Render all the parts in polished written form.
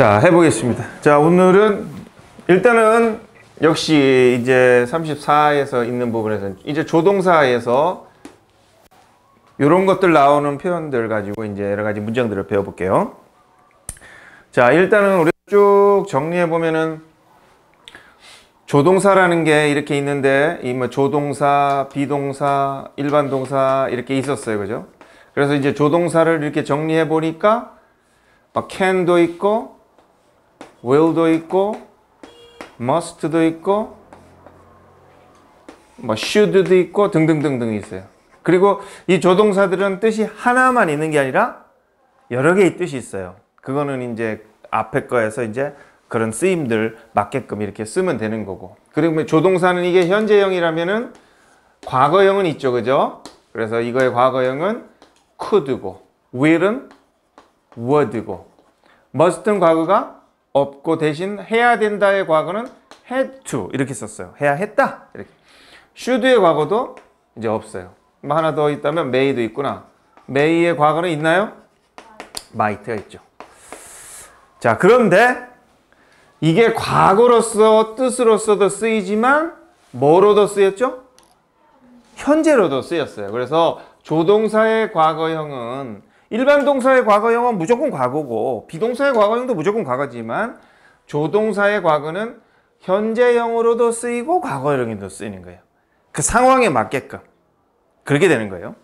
자, 해보겠습니다. 자, 오늘은 일단은 역시 이제 34에서 있는 부분에서 이제 조동사에서 이런 것들 나오는 표현들 가지고 이제 여러 가지 문장들을 배워볼게요. 자, 일단은 우리 쭉 정리해 보면은 조동사라는 게 이렇게 있는데 이 뭐 조동사, 비동사, 일반 동사 이렇게 있었어요, 그죠? 그래서 이제 조동사를 이렇게 정리해 보니까 막 can도 있고, will도 있고, must도 있고, 뭐 should도 있고 등등등등 있어요. 그리고 이 조동사들은 뜻이 하나만 있는 게 아니라 여러 개의 뜻이 있어요. 그거는 이제 앞에 거에서 이제 그런 쓰임들 맞게끔 이렇게 쓰면 되는 거고. 그리고 조동사는 이게 현재형이라면은 과거형은 있죠, 그죠? 그래서 이거의 과거형은 could고, will은 would고, must는 과거가 없고 대신 해야 된다의 과거는 had to 이렇게 썼어요. 해야 했다 이렇게. should의 과거도 이제 없어요. 뭐 하나 더 있다면 may도 있구나. may의 과거는 있나요? might가 있죠. 자, 그런데 이게 과거로서 뜻으로서도 쓰이지만 뭐로도 쓰였죠? 현재로도 쓰였어요. 그래서 조동사의 과거형은 일반 동사의 과거형은 무조건 과거고 비동사의 과거형도 무조건 과거지만 조동사의 과거는 현재형으로도 쓰이고 과거형으로도 쓰이는 거예요. 그 상황에 맞게끔 그렇게 되는 거예요.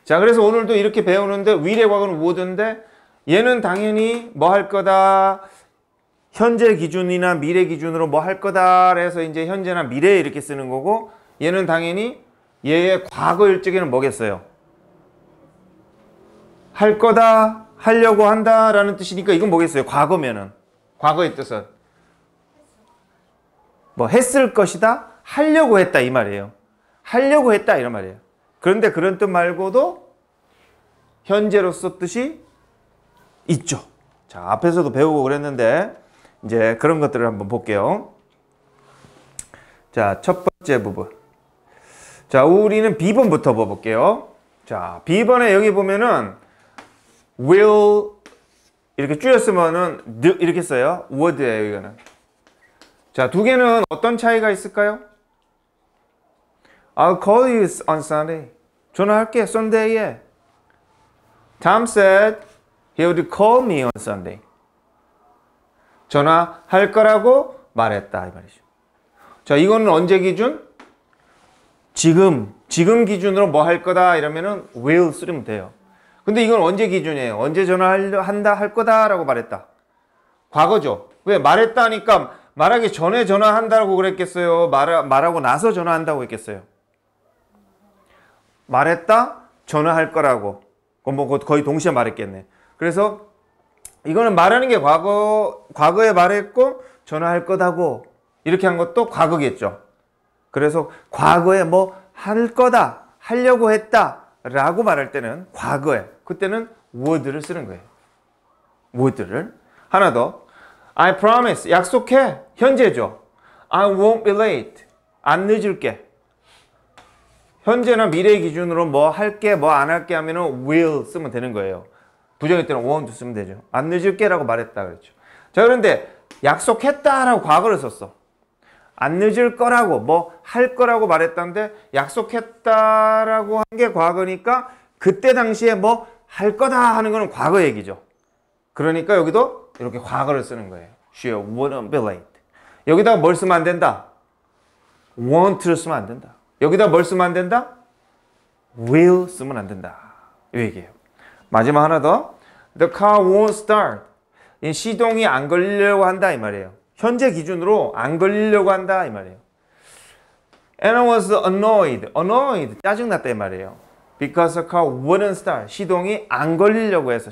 자, 그래서 오늘도 이렇게 배우는데 will의 과거는 would인데 얘는 당연히 뭐 할 거다, 현재 기준이나 미래 기준으로 뭐 할 거다 해서 이제 현재나 미래에 이렇게 쓰는 거고, 얘는 당연히 얘의 과거일 적에는 뭐겠어요? 할 거다, 하려고 한다 라는 뜻이니까 이건 뭐겠어요? 과거면은 과거의 뜻은 뭐 했을 것이다, 하려고 했다 이 말이에요. 하려고 했다 이런 말이에요. 그런데 그런 뜻 말고도 현재로서 뜻이 있죠. 자, 앞에서도 배우고 그랬는데 이제 그런 것들을 한번 볼게요. 자, 첫 번째 부분. 자, 우리는 B번부터 봐볼게요. 자, B번에 여기 보면은 will 이렇게 줄였으면은 이렇게 써요. would예요, 이거는. 자, 두 개는 어떤 차이가 있을까요? I'll call you on Sunday. 전화할게, Sunday에. Tom said he would call me on Sunday. 전화할 거라고 말했다 이 말이죠. 자, 이거는 언제 기준? 지금 기준으로 뭐 할 거다 이러면은 will 쓰면 돼요. 근데 이건 언제 기준이에요? 언제 전화한다 할 거다라고 말했다. 과거죠. 왜 말했다 하니까 말하기 전에 전화한다고 그랬겠어요? 말하고 나서 전화한다고 했겠어요? 말했다, 전화할 거라고. 뭐 거의 동시에 말했겠네. 그래서 이거는 말하는 게 과거에 말했고 전화할 거다고 이렇게 한 것도 과거겠죠. 그래서 과거에 뭐 할 거다, 하려고 했다 라고 말할 때는 과거에, 그때는 would를 쓰는 거예요. would를. 하나 더. I promise, 약속해. 현재죠. I won't be late. 안 늦을게. 현재나 미래 기준으로 뭐 할게, 뭐 안 할게 하면은 will 쓰면 되는 거예요. 부정일 때는 won't 쓰면 되죠. 안 늦을게 라고 말했다 그랬죠. 자, 그런데 약속했다 라고 과거를 썼어. 안 늦을 거라고 뭐 할 거라고 말했다는데 약속했다라고 한 게 과거니까 그때 당시에 뭐 할 거다 하는 거는 과거 얘기죠. 그러니까 여기도 이렇게 과거를 쓰는 거예요. She wouldn't be late. 여기다가 뭘 쓰면 안 된다? won't를 쓰면 안 된다. 여기다 뭘 쓰면 안 된다? will 쓰면 안 된다. 이 얘기예요. 마지막 하나 더. The car won't start. 이 시동이 안 걸리려고 한다 이 말이에요. 현재 기준으로 안 걸리려고 한다 이 말이에요. And I was annoyed. 짜증났다 이 말이에요. Because the car wouldn't start. 시동이 안 걸리려고 해서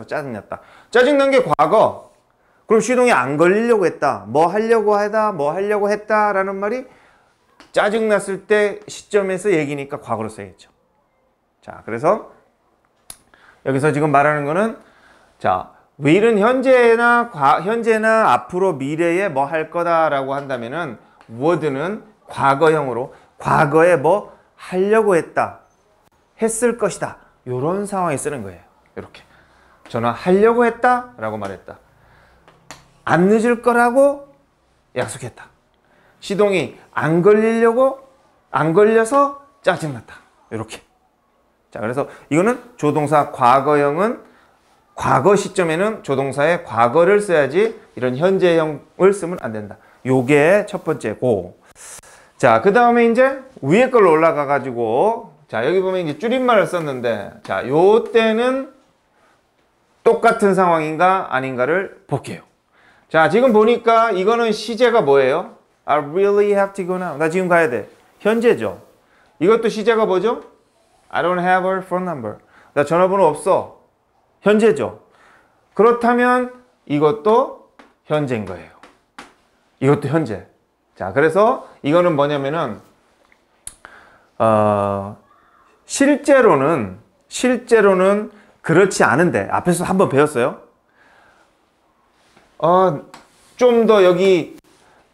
짜증났다. 짜증난 게 과거. 그럼 시동이 안 걸리려고 했다. 뭐 하려고 했다 라는 말이 짜증났을 때 시점에서 얘기니까 과거로 써야겠죠. 자, 그래서 여기서 지금 말하는 거는, 자, will은 현재나 앞으로 미래에 뭐 할 거다라고 한다면은 would는 과거형으로 과거에 뭐 하려고 했다, 했을 것이다 이런 상황에 쓰는 거예요. 이렇게. 전화하려고 했다 라고 말했다. 안 늦을 거라고 약속했다. 시동이 안 걸려서 짜증났다. 이렇게. 자, 그래서 이거는 조동사 과거형은 과거 시점에는 조동사의 과거를 써야지 이런 현재형을 쓰면 안 된다. 요게 첫 번째고. 자, 그 다음에 이제 위에 걸로 올라가 가지고, 자, 여기 보면 이제 줄임말을 썼는데, 자, 요 때는 똑같은 상황인가 아닌가를 볼게요. 자, 지금 보니까 이거는 시제가 뭐예요? I really have to go now. 나 지금 가야 돼. 현재죠. 이것도 시제가 뭐죠? I don't have her phone number. 나 전화번호 없어. 현재죠. 그렇다면 이것도 현재인 거예요. 이것도 현재. 자, 그래서 이거는 뭐냐면은 실제로는 그렇지 않은데, 앞에서 한번 배웠어요. 좀 더 여기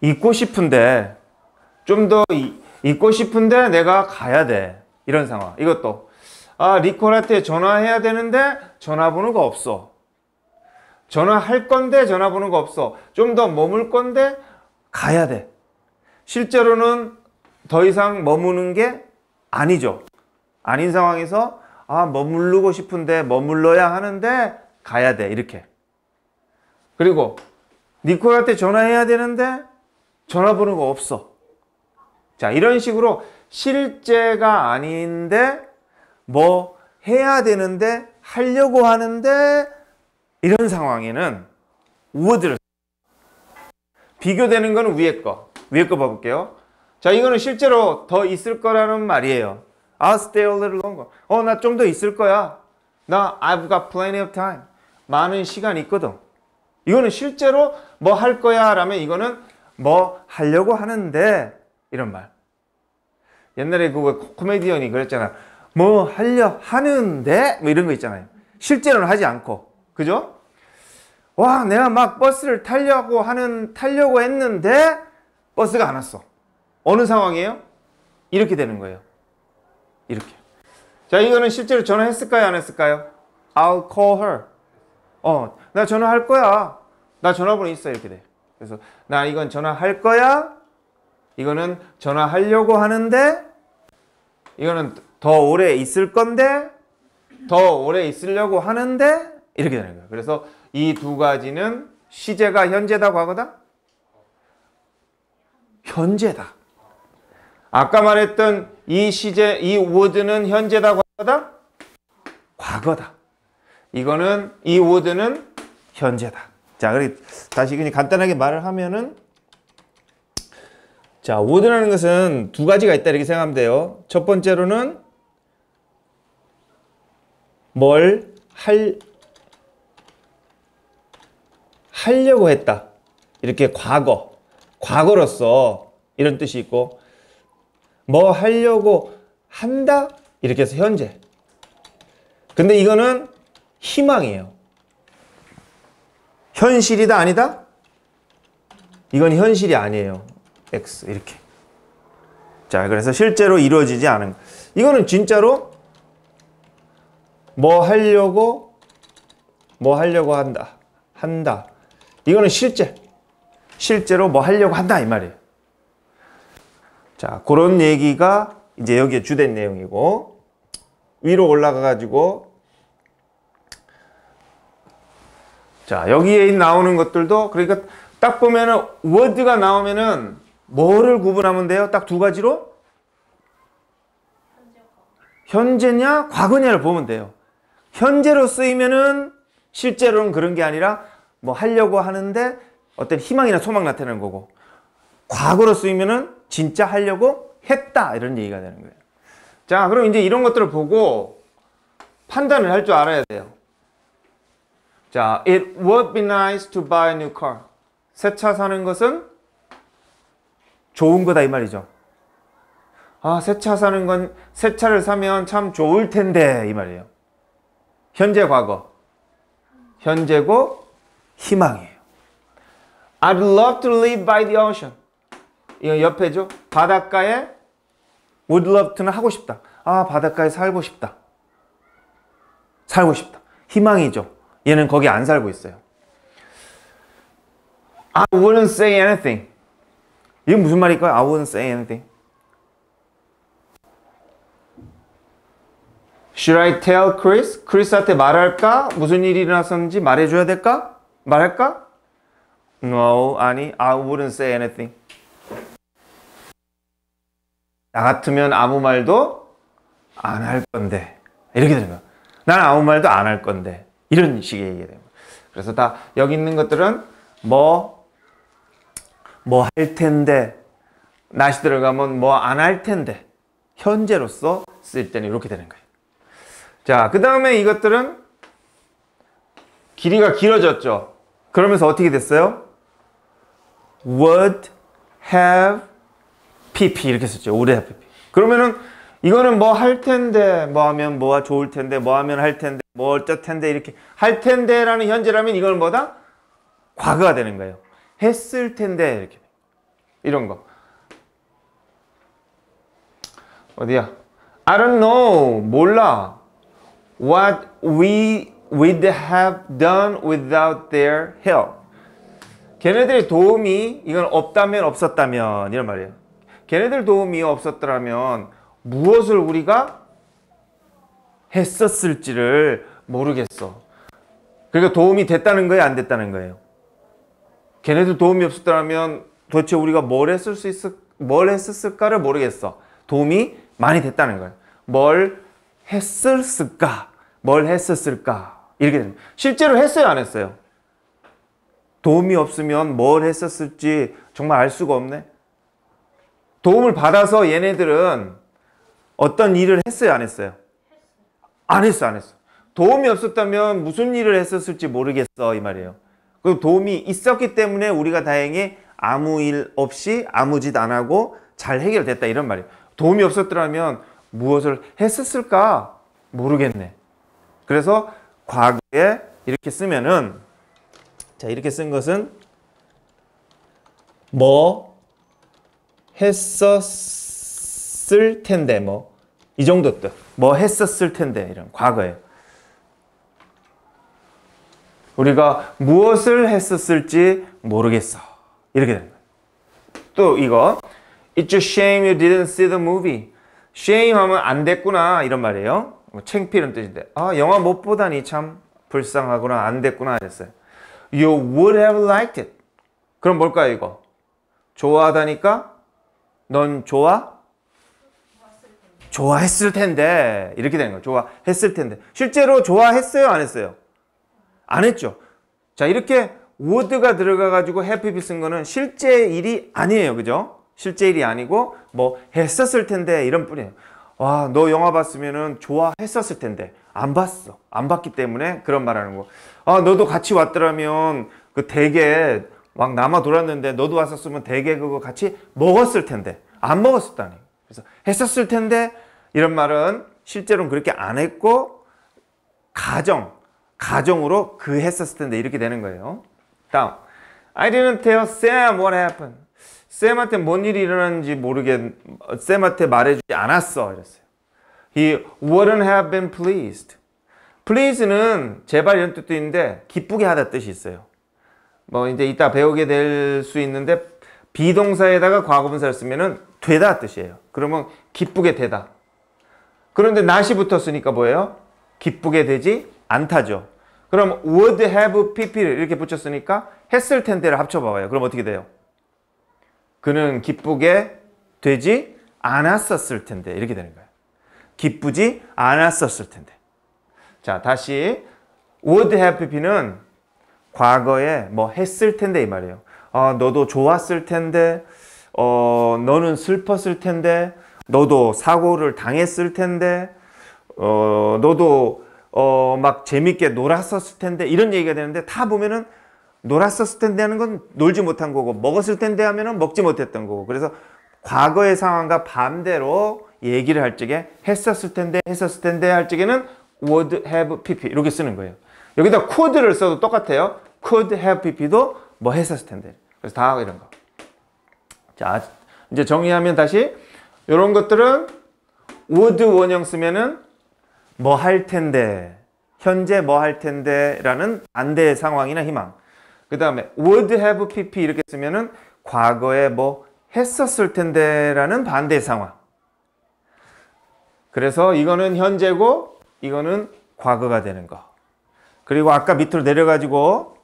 있고 싶은데, 내가 가야 돼. 이런 상황. 이것도 리콜한테 전화해야 되는데 전화번호가 없어. 전화할 건데 전화번호가 없어. 좀 더 머물 건데 가야 돼. 실제로는 더 이상 머무는 게 아니죠. 아닌 상황에서 머무르고 싶은데 머물러야 하는데 가야 돼. 이렇게. 그리고 니콜한테 전화해야 되는데 전화번호가 없어. 자, 이런 식으로 실제가 아닌데 뭐 해야 되는데 하려고 하는데 이런 상황에는 would를 비교되는 거는 위에 거 봐볼게요. 자, 이거는 실제로 더 있을 거라는 말이에요. I'll stay a little longer. 나 좀 더 있을 거야. I've got plenty of time. 많은 시간이 있거든. 이거는 실제로 뭐 할 거야 라면 이거는 뭐 하려고 하는데 이런 말. 옛날에 그 코미디언이 그랬잖아. 뭐 하려 하는데 뭐 이런 거 있잖아요. 실제로는 하지 않고. 그죠? 와, 내가 막 버스를 타려고 했는데 버스가 안 왔어. 어느 상황이에요? 이렇게 되는 거예요. 이렇게. 자, 이거는 실제로 전화했을까요? 안 했을까요? I'll call her. 나 전화할 거야. 나 전화번호 있어. 이렇게 돼. 그래서 나 이건 전화할 거야. 이거는 전화하려고 하는데, 이거는 더 오래 있을 건데, 더 오래 있으려고 하는데, 이렇게 되는 거예요. 그래서 이 두 가지는 시제가 현재다, 과거다? 현재다. 아까 말했던 이 시제, 이 would는 현재다, 과거다? 과거다. 이거는 이 would는 현재다. 자, 그리고 다시 그냥 간단하게 말을 하면은, 자, would라는 것은 두 가지가 있다 이렇게 생각하면 돼요. 첫 번째로는 뭘 하려고 했다. 이렇게 과거로서 이런 뜻이 있고, 뭐 하려고 한다? 이렇게 해서 현재. 근데 이거는 희망이에요. 현실이다 아니다? 이건 현실이 아니에요. X 이렇게. 자, 그래서 실제로 이루어지지 않은. 이거는 진짜로 뭐 하려고 한다. 이거는 실제로 뭐 하려고 한다 이 말이에요. 자, 그런 얘기가 이제 여기에 주된 내용이고, 위로 올라가 가지고, 자, 여기에 나오는 것들도, 그러니까 딱 보면은 word가 나오면은 뭐를 구분하면 돼요? 딱 두 가지로? 현재냐 과거냐를 보면 돼요. 현재로 쓰이면은 실제로는 그런 게 아니라 뭐 하려고 하는데 어떤 희망이나 소망 나타내는 거고, 과거로 쓰이면은 진짜 하려고 했다 이런 얘기가 되는 거예요. 자, 그럼 이제 이런 것들을 보고 판단을 할 줄 알아야 돼요. 자, it would be nice to buy a new car. 새 차 사는 것은 좋은 거다 이 말이죠. 새 차를 사면 참 좋을 텐데 이 말이에요. 현재 과거. 현재고 희망이에요. I'd love to live by the ocean. 이거 옆에죠. 바닷가에 would love to는 하고 싶다. 바닷가에 살고 싶다. 희망이죠. 얘는 거기 안 살고 있어요. I wouldn't say anything. 이건 무슨 말일까요? I wouldn't say anything. Should I tell Chris? 크리스한테 말할까? 무슨 일이 일어났었는지 말해줘야 될까? 말할까? No, 아니, I wouldn't say anything. 나 같으면 아무 말도 안 할 건데. 이렇게 되는 거야. 난 아무 말도 안 할 건데. 이런 식의 얘기가 돼요. 그래서 다 여기 있는 것들은 뭐 할 텐데, not이 들어가면 뭐 안 할 텐데, 현재로서 쓸 때는 이렇게 되는 거예요. 자, 그 다음에 이것들은 길이가 길어졌죠. 그러면서 어떻게 됐어요? would have pp 이렇게 썼죠. would have pp. 그러면은 이거는 뭐 할 텐데, 뭐 하면 뭐가 좋을 텐데, 뭐 하면 할 텐데, 뭐 어쩔 텐데, 이렇게 할 텐데라는 현재라면 이건 뭐다? 과거가 되는 거예요. 했을 텐데, 이렇게. 이런 거. 어디야? I don't know. 몰라. What we'd have done without their help. 걔네들의 도움이 이건 없다면 없었다면 이런 말이에요. 걔네들 도움이 없었더라면 무엇을 우리가 했었을지를 모르겠어. 그러니까 도움이 됐다는 거예요, 안 됐다는 거예요? 걔네들 도움이 없었더라면 도대체 우리가 뭘 했었을까를 모르겠어. 도움이 많이 됐다는 거예요. 뭘 했었을까? 뭘 했었을까? 이렇게 됩니다. 실제로 했어요, 안 했어요? 도움이 없으면 뭘 했었을지 정말 알 수가 없네. 도움을 받아서 얘네들은 어떤 일을 했어요, 안 했어요? 안 했어, 안 했어. 도움이 없었다면 무슨 일을 했었을지 모르겠어, 이 말이에요. 그 도움이 있었기 때문에 우리가 다행히 아무 일 없이 아무 짓 안 하고 잘 해결됐다, 이런 말이에요. 도움이 없었더라면 무엇을 했었을까 모르겠네. 그래서 과거에 이렇게 쓰면은, 자, 이렇게 쓴 것은 뭐 했었을 텐데, 뭐 이 정도 뜻. 뭐 했었을 텐데, 이런 과거에 우리가 무엇을 했었을지 모르겠어. 이렇게 되는 거예요. 또 이거 It's a shame you didn't see the movie. shame 하면 안 됐구나 이런 말이에요. 창피한 뜻인데, 아, 영화 못 보다니 참 불쌍하구나, 안 됐구나 이랬어요. You would have liked it. 그럼 뭘까요, 이거? 좋아하다니까 넌 좋아했을 텐데, 이렇게 되는 거예요. 좋아했을 텐데. 실제로 좋아했어요, 안 했어요? 안 했죠. 자, 이렇게 would가 들어가가지고 have 쓴 거는 실제 일이 아니에요, 그죠? 실제 일이 아니고 뭐 했었을 텐데 이런 뿐이에요. 와, 너 영화 봤으면은 좋아했었을 텐데 안 봤어. 안 봤기 때문에 그런 말하는 거. 아, 너도 같이 왔더라면 그 대게 막 남아 돌았는데 너도 왔었으면 대게 그거 같이 먹었을 텐데 안 먹었었다니. 그래서 했었을 텐데 이런 말은 실제로는 그렇게 안 했고 가정으로 그 했었을 텐데 이렇게 되는 거예요. 다음. I didn't tell Sam what happened. 쌤한테 뭔 일이 일어났는지 쌤한테 말해주지 않았어. 이랬어요. He wouldn't have been pleased. please는 제발 이런 뜻도 있는데 기쁘게 하다 뜻이 있어요. 뭐 이제 이따 배우게 될 수 있는데 비동사에다가 과거분사를 쓰면은 되다 뜻이에요. 그러면 기쁘게 되다. 그런데 not이 붙었으니까 뭐예요? 기쁘게 되지 않다죠. 그럼 would have pp를 이렇게 붙였으니까 했을 텐데를 합쳐봐봐요. 그럼 어떻게 돼요? 그는 기쁘게 되지 않았었을 텐데 이렇게 되는 거예요. 기쁘지 않았었을 텐데. 자, 다시 would have pp는 과거에 뭐 했을 텐데 이 말이에요. 너도 좋았을 텐데, 너는 슬펐을 텐데, 너도 사고를 당했을 텐데, 너도 막 재밌게 놀았었을 텐데 이런 얘기가 되는데, 다 보면은 놀았었을 텐데 하는 건 놀지 못한 거고, 먹었을 텐데 하면은 먹지 못했던 거고. 그래서 과거의 상황과 반대로 얘기를 할 적에 했었을 텐데 할 적에는 would have pp 이렇게 쓰는 거예요. 여기다 could를 써도 똑같아요. could have pp도 뭐 했었을 텐데. 그래서 다 이런 거. 자, 이제 정리하면 다시 이런 것들은 would 원형 쓰면은 뭐 할 텐데, 현재 뭐 할 텐데 라는 반대의 상황이나 희망. 그 다음에 would have pp 이렇게 쓰면은 과거에 뭐 했었을 텐데 라는 반대의 상황. 그래서 이거는 현재고 이거는 과거가 되는 거. 그리고 아까 밑으로 내려가지고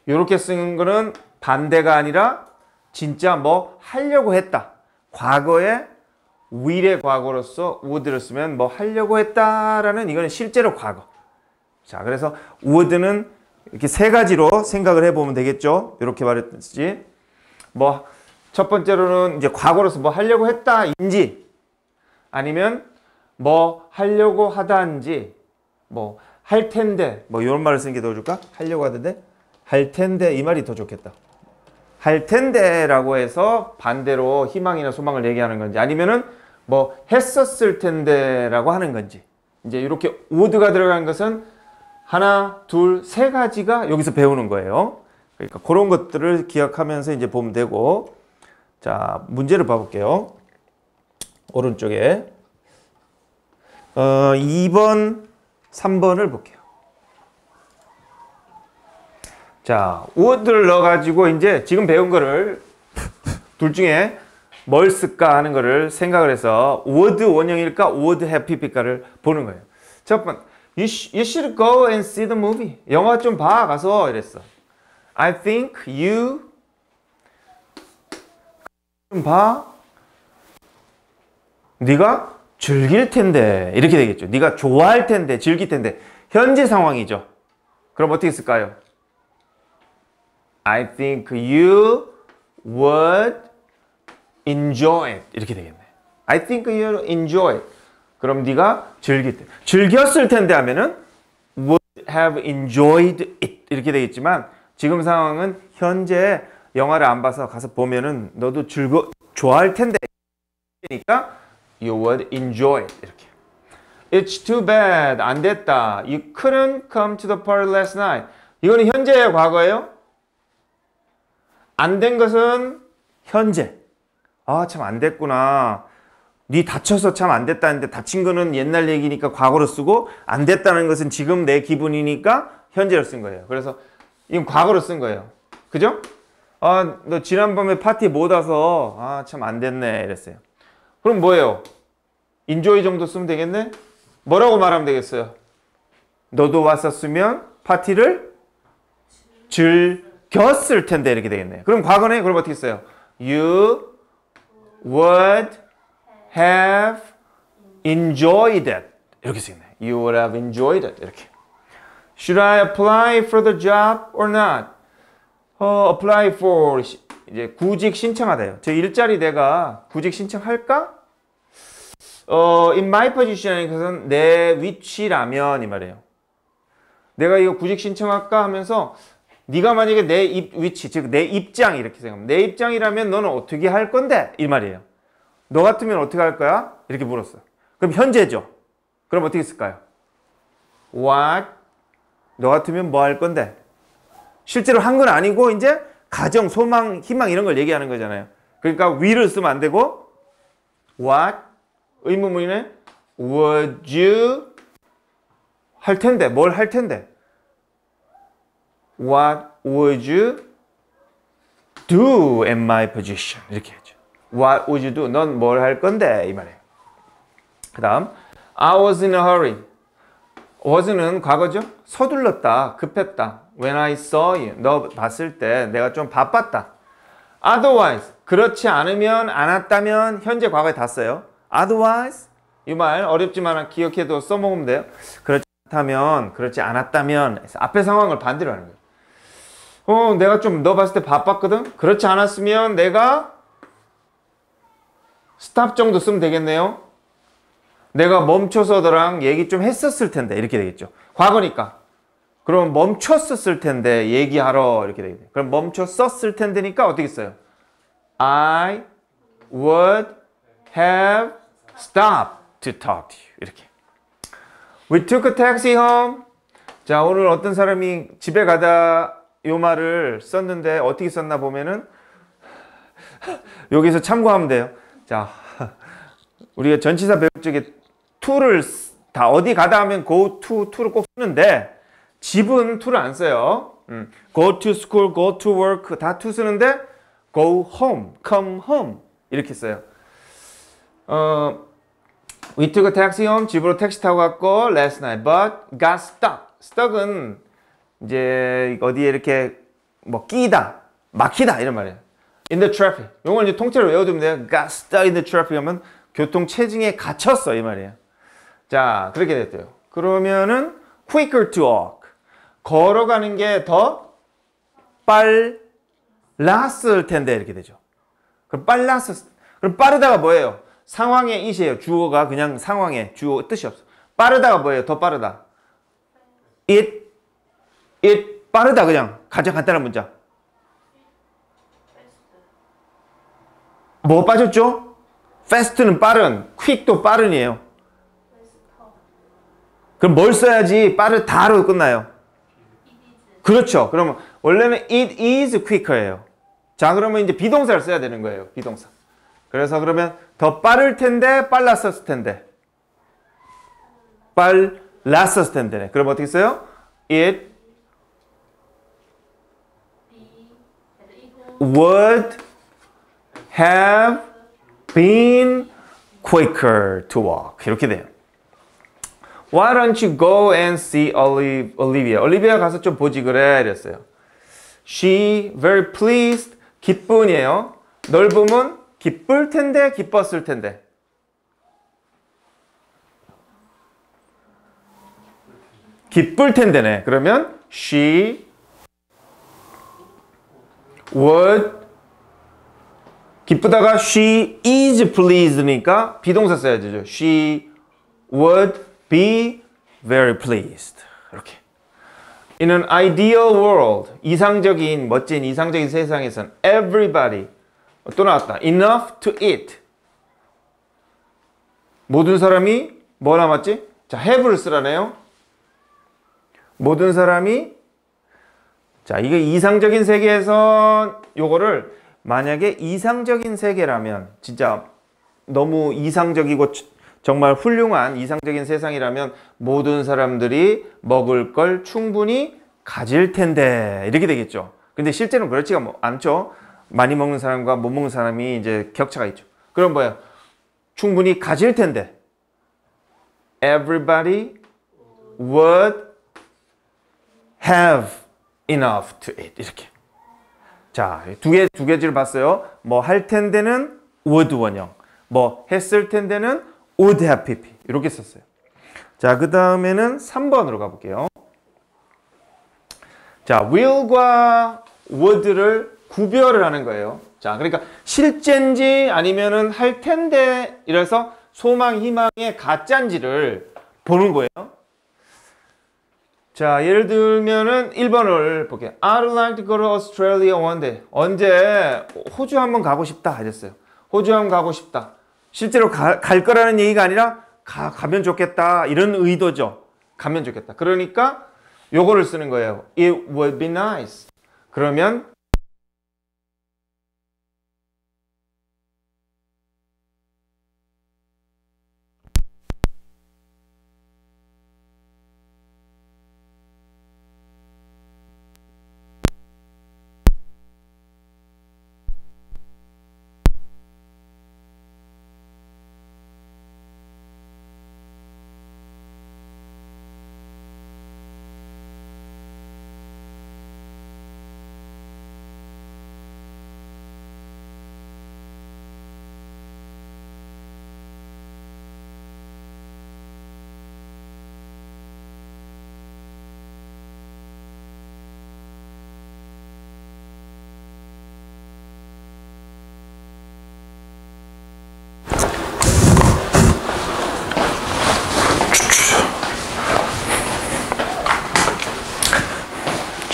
요렇게 쓰는 거는 반대가 아니라 진짜 뭐 하려고 했다. 과거에 will의 과거로서 would를 쓰면 뭐 하려고 했다라는 이거는 실제로 과거. 자, 그래서 would는 이렇게 세 가지로 생각을 해보면 되겠죠. 이렇게 말했듯이 뭐 첫 번째로는 이제 과거로서 뭐 하려고 했다인지 아니면 뭐 하려고 하다인지 뭐 할 텐데 뭐 이런 말을 쓰는 게 더 좋을까? 하려고 하던데 할 텐데 이 말이 더 좋겠다. 할 텐데라고 해서 반대로 희망이나 소망을 얘기하는 건지 아니면은 뭐 했었을 텐데라고 하는 건지 이제 이렇게 would가 들어간 것은 하나, 둘, 세 가지가 여기서 배우는 거예요. 그러니까 그런 것들을 기억하면서 이제 보면 되고 자 문제를 봐볼게요. 오른쪽에 2번, 3번을 볼게요. 자, would를 넣어가지고 이제 지금 배운 거를 둘 중에 뭘 쓸까 하는 거를 생각을 해서 would 원형일까, would have pp일까를 보는 거예요. 첫 번째, you should go and see the movie. 영화 좀 봐, 가서 이랬어. I think you 좀 봐. 네가 즐길 텐데 이렇게 되겠죠. 네가 좋아할 텐데, 즐길 텐데. 현재 상황이죠. 그럼 어떻게 쓸까요? I think you would enjoy it. 이렇게 되겠네. I think you enjoy it. 그럼 네가 즐길 때. 즐겼을 텐데 하면은 would have enjoyed it. 이렇게 되겠지만 지금 상황은 현재 영화를 안 봐서 가서 보면은 너도 좋아할 텐데 그러니까 you would enjoy it. 이렇게. It's too bad. 안 됐다. You couldn't come to the party last night. 이거는 현재의 과거예요? 안 된 것은 현재. 아, 참 안 됐구나. 네 다쳐서 참 안 됐다는데 다친 거는 옛날 얘기니까 과거로 쓰고 안 됐다는 것은 지금 내 기분이니까 현재로 쓴 거예요. 그래서 이건 과거로 쓴 거예요. 그죠? 아, 너 지난밤에 파티 못 와서 아, 참 안 됐네 이랬어요. 그럼 뭐예요? enjoy 정도 쓰면 되겠네? 뭐라고 말하면 되겠어요? 너도 왔었으면 파티를 즐겼을 텐데 이렇게 되겠네요. 그럼 과거네? 그럼 어떻게 써요? You would have enjoyed it. 이렇게 쓰겠네. You would have enjoyed it. 이렇게. Should I apply for the job or not? apply for 이제 구직 신청하다요. 제 일자리 내가 구직 신청할까? in my position인 것은 내 위치라면 이 말이에요. 내가 이거 구직 신청할까 하면서 네가 만약에 내 위치, 즉 내 입장 이렇게 생각하면 내 입장이라면 너는 어떻게 할 건데? 이 말이에요. 너 같으면 어떻게 할 거야? 이렇게 물었어요. 그럼 현재죠. 그럼 어떻게 쓸까요? What? 너 같으면 뭐 할 건데? 실제로 한 건 아니고 이제 가정, 소망, 희망 이런 걸 얘기하는 거잖아요. 그러니까 will을 쓰면 안 되고 What? 의문문이네. Would you? 할 텐데. 뭘 할 텐데? What would you do in my position? 이렇게 하죠. What would you do? 넌 뭘 할 건데? 이 말이에요. 그 다음 I was in a hurry. was는 과거죠? 서둘렀다, 급했다. When I saw you. 너 봤을 때 내가 좀 바빴다. Otherwise. 그렇지 않으면, 않았다면 현재 과거에 다 써요. Otherwise. 이 말 어렵지만 기억해도 써먹으면 돼요. 그렇지 않다면, 그렇지 않았다면 앞에 상황을 반대로 하는 거예요. 내가 좀 너 봤을 때 바빴거든? 그렇지 않았으면 내가 stop 정도 쓰면 되겠네요. 내가 멈춰서 너랑 얘기 좀 했었을 텐데 이렇게 되겠죠. 과거니까. 그럼 멈췄었을 텐데 얘기하러 이렇게 되겠네요. 그럼 멈췄었을 텐데니까 어떻게 써요? I would have stopped to talk to you. 이렇게. We took a taxi home. 자, 오늘 어떤 사람이 집에 가다 이 말을 썼는데 어떻게 썼나 보면은 여기서 참고하면 돼요. 자, 우리가 전치사 배울 적에 to를 다 어디 가다 하면 go to를 꼭 쓰는데 집은 to를 안 써요. go to school, go to work 다 to 쓰는데 go home, come home 이렇게 써요. We took a taxi home. 집으로 택시 타고 갔고 last night, but got stuck. stuck은 이제 어디에 이렇게 뭐 끼다, 막히다 이런 말이에요. In the traffic. 이걸 이제 통째로 외워두면 돼요. Got stuck in the traffic 하면 교통 체증에 갇혔어 이 말이에요. 자, 그렇게 됐대요. 그러면은 quicker to walk. 걸어가는 게 더 빨랐을 텐데 이렇게 되죠. 그럼 그럼 빠르다가 뭐예요? 상황의 it이에요. 주어가 그냥 상황의 주어 뜻이 없어. 빠르다가 뭐예요? 더 빠르다. it 빠르다 그냥 가장 간단한 문자. 뭐 빠졌죠? fast는 빠른, quick도 빠른이에요. 그럼 뭘 써야지 빠르다로 끝나요? 그렇죠. 그러면 원래는 it is quicker예요. 자, 그러면 이제 비동사를 써야 되는 거예요. 비동사. 그래서 그러면 더 빠를 텐데 빨랐었을 텐데 빨랐었을 텐데 그럼 어떻게 써요? It would have been quicker to walk 이렇게 돼요. Why don't you go and see Olivia? 올리비아 가서 좀 보지 그래 이랬어요. She very pleased 기쁜이에요. 널 보면 기쁠 텐데 기뻤을 텐데 기쁠 텐데네. 그러면 she would 기쁘다가 she is pleased니까 비동사 써야 되죠. She would be very pleased. 이렇게. In an ideal world, 이상적인 멋진 이상적인 세상에선 everybody 또 나왔다. Enough to eat. 모든 사람이 뭐 남았지? 자, have를 쓰라네요. 모든 사람이 자, 이게 이상적인 세계에서 요거를 만약에 이상적인 세계라면 진짜 너무 이상적이고 정말 훌륭한 이상적인 세상이라면 모든 사람들이 먹을 걸 충분히 가질 텐데 이렇게 되겠죠. 근데 실제로는 그렇지가 않죠. 많이 먹는 사람과 못 먹는 사람이 이제 격차가 있죠. 그럼 뭐야? 충분히 가질 텐데 everybody would have enough to eat 이렇게. 자, 두 개지를 봤어요. 뭐 할 텐데는 would 원형, 뭐 했을 텐데는 would have pp 이렇게 썼어요. 자, 그 다음에는 3번으로 가볼게요. 자, will과 would를 구별을 하는 거예요. 자, 그러니까 실제인지 아니면은 할 텐데 이래서 소망, 희망의 가짜인지를 보는 거예요. 자, 예를 들면은 1번을 볼게요. I'd like to go to Australia one day. 언제 호주 한번 가고 싶다 하셨어요. 호주 한번 가고 싶다. 실제로 갈 거라는 얘기가 아니라 가면 좋겠다 이런 의도죠. 가면 좋겠다. 그러니까 요거를 쓰는 거예요. It would be nice. 그러면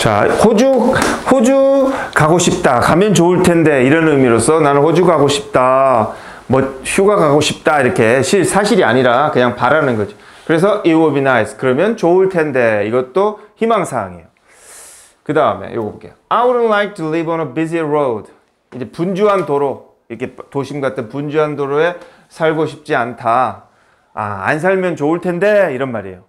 자, 호주 가고 싶다. 가면 좋을 텐데 이런 의미로서 나는 호주 가고 싶다. 뭐 휴가 가고 싶다. 이렇게 사실이 아니라 그냥 바라는 거죠. 그래서 it would be nice. 그러면 좋을 텐데 이것도 희망사항이에요. 그 다음에 요거 볼게요. I wouldn't like to live on a busy road. 이제 분주한 도로, 이렇게 도심 같은 분주한 도로에 살고 싶지 않다. 안 살면 좋을 텐데 이런 말이에요.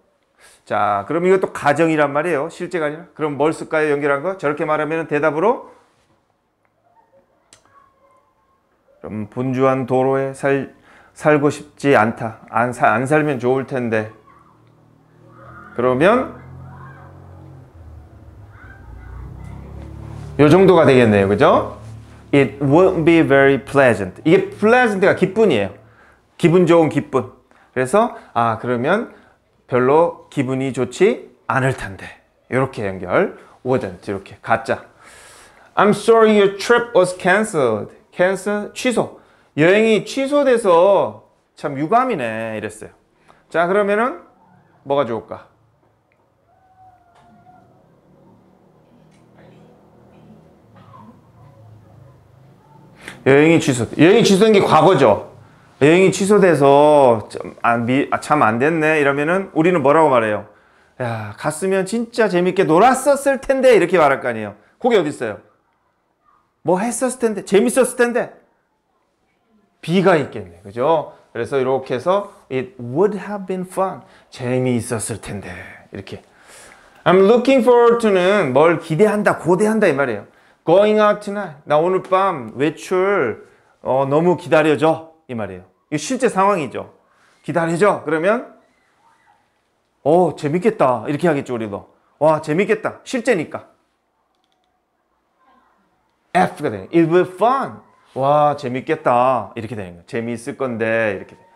자, 그럼 이것도 가정이란 말이에요. 실제가 아니라. 그럼 뭘 쓸까요? 연결한 거? 저렇게 말하면 대답으로 그럼 분주한 도로에 살고 싶지 않다. 안 살면 좋을 텐데. 그러면 요 정도가 되겠네요. 그죠? It won't be very pleasant. 이게 pleasant가 기쁨이에요. 기분 좋은 기쁨. 그래서 그러면 별로 기분이 좋지 않을 텐데. 이렇게 연결. wouldn't 이렇게 가짜. I'm sorry your trip was cancelled. cancel 취소. 여행이 취소돼서 참 유감이네 이랬어요. 자, 그러면은 뭐가 좋을까? 여행이 취소된 게 과거죠. 여행이 취소돼서 참 안 됐네 이러면은 우리는 뭐라고 말해요? 야, 갔으면 진짜 재밌게 놀았었을 텐데 이렇게 말할 거 아니에요. 그게 어디 있어요? 뭐 했었을 텐데, 재밌었을 텐데. B가 있겠네. 그죠? 그래서 이렇게 해서 It would have been fun. 재미있었을 텐데. 이렇게. I'm looking forward to는 뭘 기대한다, 고대한다 이 말이에요. Going out tonight. 나 오늘 밤 외출 너무 기다려져. 이 말이에요. 이거 실제 상황이죠. 기다려져. 그러면 재밌겠다. 이렇게 하겠죠, 우리도. 와, 재밌겠다. 실제니까. F가 되는 It will be fun. 와, 재밌겠다. 이렇게 되는 거예요. 재미있을 건데 이렇게 돼.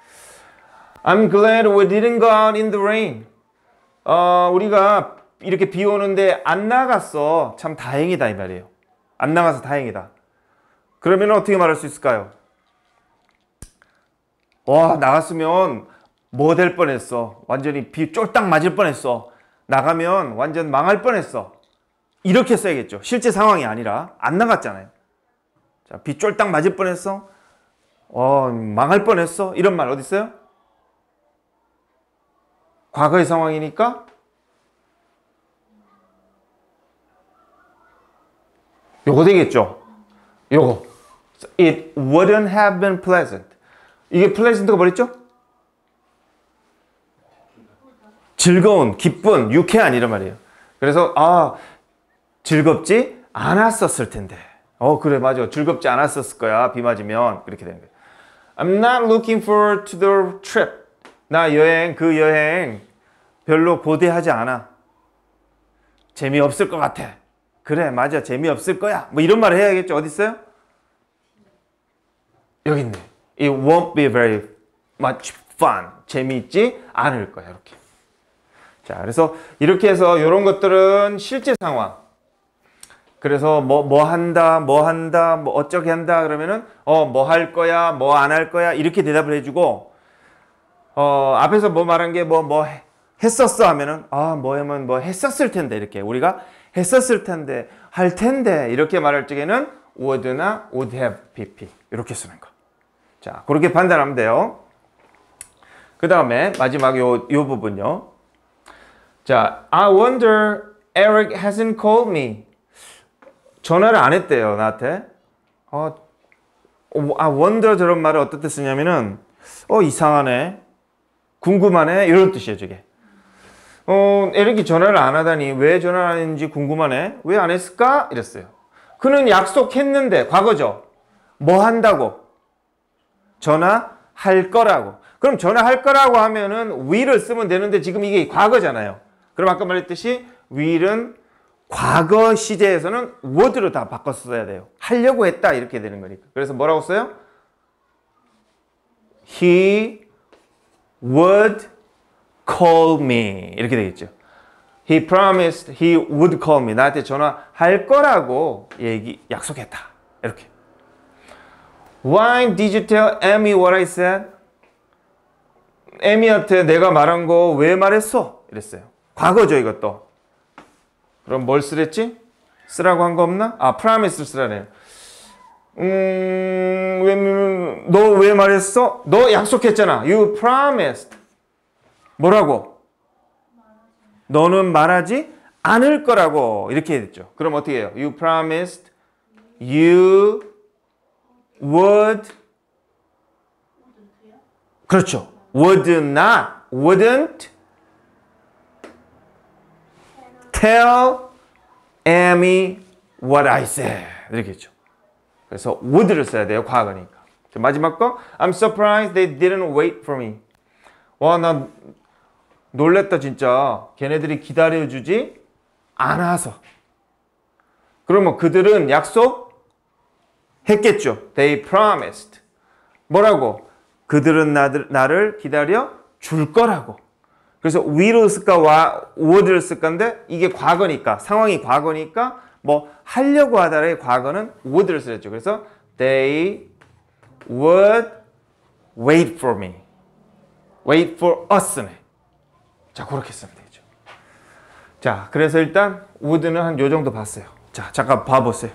I'm glad we didn't go out in the rain. 우리가 이렇게 비 오는데 안 나갔어. 참 다행이다 이 말이에요. 안 나가서 다행이다. 그러면 어떻게 말할 수 있을까요? 와, 나갔으면 뭐 될 뻔했어. 완전히 비 쫄딱 맞을 뻔했어. 나가면 완전 망할 뻔했어. 이렇게 써야겠죠. 실제 상황이 아니라 안 나갔잖아요. 자, 비 쫄딱 맞을 뻔했어. 망할 뻔했어. 이런 말 어디 있어요? 과거의 상황이니까 요거 되겠죠. 요거. It wouldn't have been pleasant. 이게 pleasant가 뭐랬죠? 즐거운, 기쁜, 유쾌한 이런 말이에요. 그래서 즐겁지 않았었을 텐데. 그래 맞아. 즐겁지 않았었을 거야. 비 맞으면. 그렇게 되는 거예요. I'm not looking forward to the trip. 나 그 여행 별로 고대하지 않아. 재미없을 것 같아. 그래 맞아. 재미없을 거야. 뭐 이런 말을 해야겠죠. 어디 있어요? 여기 있네. It won't be very much fun. 재미있지 않을 거야. 이렇게. 자, 그래서 이렇게 해서 이런 것들은 실제 상황. 그래서 뭐 한다, 뭐 어쩌게 한다 그러면은 뭐 할 거야, 뭐 안 할 거야 이렇게 대답을 해주고 앞에서 뭐 말한 게 뭐 했었어 하면은 뭐 하면 뭐 했었을 텐데 이렇게 우리가 했었을 텐데 할 텐데 이렇게 말할 적에는 would나 would have pp 이렇게 쓰는 거. 자, 그렇게 판단하면 돼요. 그 다음에 마지막 요 부분요. 자, I wonder Eric hasn't called me. 전화를 안 했대요, 나한테. wonder 저런 말을 어떨 때 쓰냐면은, 이상하네. 궁금하네. 이런 뜻이에요, 저게. 에릭이 전화를 안 하다니 왜 전화 안 했는지 궁금하네. 왜 안 했을까? 이랬어요. 그는 약속했는데, 과거죠. 뭐 한다고? 전화할 거라고. 그럼 전화할 거라고 하면은 will을 쓰면 되는데 지금 이게 과거잖아요. 그럼 아까 말했듯이 will은 과거 시제에서는 would로 다 바꿔 써야 돼요. 하려고 했다 이렇게 되는 거니까. 그래서 뭐라고 써요? He would call me 이렇게 되겠죠. He promised he would call me. 나한테 전화할 거라고 약속했다. 이렇게. Why did you tell Amy what I said? 에미한테 내가 말한 거 왜 말했어? 이랬어요. 과거죠 이것도. 그럼 뭘 쓰랬지? 쓰라고 한 거 없나? promise를 쓰라네요. 너 왜 말했어? 너 약속했잖아. You promised. 뭐라고? 너는 말하지 않을 거라고. 이렇게 했죠. 그럼 어떻게 해요? You promised you would 그렇죠. would not, wouldn't tell Amy what I said. 이렇게 했죠. 그래서 would를 써야 돼요. 과거니까. 마지막 거. I'm surprised they didn't wait for me. 와, 나 놀랬다 진짜. 걔네들이 기다려주지 않아서. 그러면 그들은 약속했겠죠. They promised. 뭐라고? 그들은 나를 기다려 줄 거라고. 그래서 will을 쓸까 would를 쓸 건데 이게 과거니까 상황이 과거니까 뭐 하려고 하다의 과거는 would를 쓰였죠. 그래서 they would wait for me. wait for us네. 자, 그렇게 쓰면 되죠. 자, 그래서 일단 would는 한 요 정도 봤어요. 자, 잠깐 봐보세요.